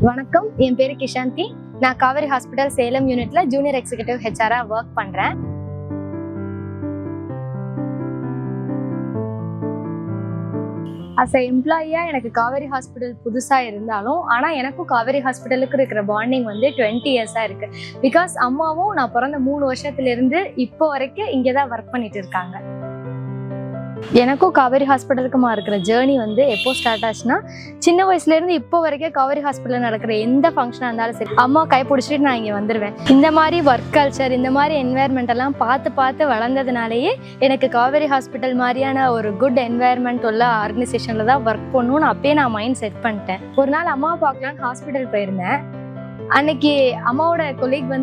வணக்கம், என் பேரு கிஷாந்தி. நான் காவேரி ஹாஸ்பிட்டல் சேலம் யூனிட்ல ஜூனியர் எக்ஸிகியூட்டிவ் ஹெச்ஆரா ஒர்க் பண்றேன். அஸ் எ எம்ப்ளாயியா எனக்கு காவேரி ஹாஸ்பிட்டல் புதுசா இருந்தாலும் எனக்கும் காவேரி ஹாஸ்பிட்டலுக்கு இருக்கிற பாண்டிங் 20 இயர்ஸா இருக்கு. பிகாஸ் அம்மாவும் நான் பிறந்த 3 வருஷத்துல இருந்து இப்போ வரைக்கும் இங்கதான் ஒர்க் பண்ணிட்டு இருக்காங்க. எனக்கும் காவேரி ஹாஸ்பிட்டலுக்குமா இருக்கிற ஜேர்னி எப்போ ஸ்டார்ட் ஆச்சுன்னா, சின்ன வயசுல இருந்து இப்போ வரைக்கும் காவேரி ஹாஸ்பிட்டல் நடக்கிற எந்த ஃபங்க்ஷனா இருந்தாலும் சரி, அம்மா கைப்பிடிச்சிட்டு நான் இங்க வந்துருவேன். இந்த மாதிரி ஒர்க் கல்ச்சர், இந்த மாதிரி என்வாயர்மெண்ட் எல்லாம் பார்த்து வளர்ந்ததுனாலேயே எனக்கு காவேரி ஹாஸ்பிட்டல் மாதிரியான ஒரு குட் என்வாயர்மெண்ட் உள்ள ஆர்கனைசேஷன்ல தான் ஒர்க் பண்ணணும்னு அப்பயே நான் மைண்ட் செட் பண்ணிட்டேன். ஒரு நாள் அம்மாவை பார்க்கலான்னு ஹாஸ்பிட்டல் போயிருந்தேன். அன்னைக்கு அம்மாவோட கொலீக்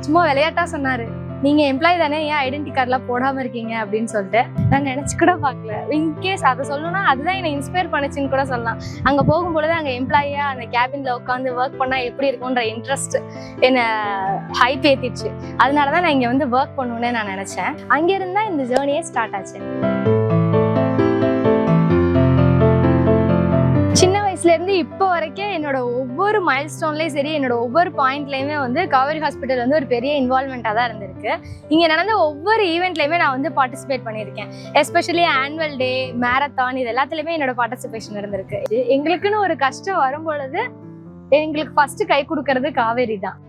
சும்மா விளையாட்டா சொன்னாரு, நீங்க எம்ப்ளாயி தானே, ஏன் ஐடென்டி கார்ட்லாம் போடாம இருக்கீங்க அப்படின்னு சொல்லிட்டு. நான் நினைச்சு கூட பார்க்கல. இன்கேஸ் அதை சொல்லணும்னா அதுதான் என்னை இன்ஸ்பயர் பண்ணுச்சுன்னு கூட சொல்லலாம். அங்க போகும்பொழுது அங்க எம்ப்ளாயியா அந்த கேபின்ல உட்காந்து ஒர்க் பண்ணா எப்படி இருக்கும்ன்ற இன்ட்ரெஸ்ட் என்னை ஹைப் ஏத்திடுச்சு. அதனாலதான் நான் இங்க ஒர்க் பண்ணணும்னு நான் நினைச்சேன். அங்க இருந்தா இந்த ஜேர்னியே ஸ்டார்ட் ஆச்சு. சின்ன வயசுல இருந்து இப்போ வரைக்கும் என்னோட ஒவ்வொரு மைல் ஸ்டோன்லயும் சரி, என்னோட ஒவ்வொரு பாயிண்ட்லயுமே காவேரி ஹாஸ்பிட்டல் ஒரு பெரிய இன்வால்வ்மெண்டா தான் இருந்திருக்கு. இங்க நடந்த ஒவ்வொரு ஈவெண்ட்லயுமே நான் பார்ட்டிசிபேட் பண்ணியிருக்கேன். எஸ்பெஷலி ஆனுவல் டே, மேரத்தான், இது எல்லாத்துலயுமே என்னோட பார்ட்டிசிபேஷன் இருந்திருக்கு. எங்களுக்குன்னு ஒரு கஷ்டம் வரும் பொழுது எங்களுக்கு ஃபர்ஸ்ட் கை கொடுக்கறது காவேரி தான்.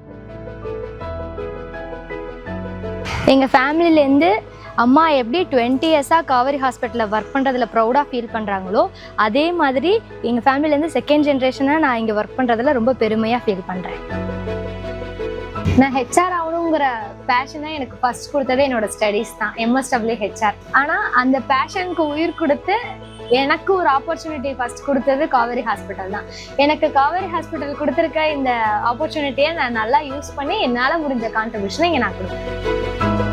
எங்க ஃபேமிலில இருந்து அம்மா எப்படி 20 இயர்ஸா காவேரி ஹாஸ்பிட்டல்ல ஒர்க் பண்றதுல ப்ரௌடா ஃபீல் பண்றாங்களோ, அதே மாதிரி எங்க ஃபேமிலில இருந்து செகண்ட் ஜென்ரேஷனா நான் இங்க ஒர்க் பண்றதுல ரொம்ப பெருமையா ஃபீல் பண்றேன். நான் ஹெச்ஆர் ஆகணுங்கிற பேஷன் தான் எனக்கு ஃபர்ஸ்ட் கொடுத்தது என்னோட ஸ்டடீஸ் தான், MSW ஹெச்ஆர். ஆனா அந்த பேஷனுக்கு உயிர் கொடுத்து எனக்கு ஒரு ஆப்பர்ச்சுனிட்டி ஃபர்ஸ்ட் கொடுத்தது காவேரி ஹாஸ்பிட்டல் தான். எனக்கு காவேரி ஹாஸ்பிட்டல் கொடுத்துருக்க இந்த ஆப்பர்ச்சுனிட்டியை நான் நல்லா யூஸ் பண்ணி என்னால் முடிஞ்ச கான்ட்ரிபியூஷனை இங்கே நான் கொடுத்தேன்.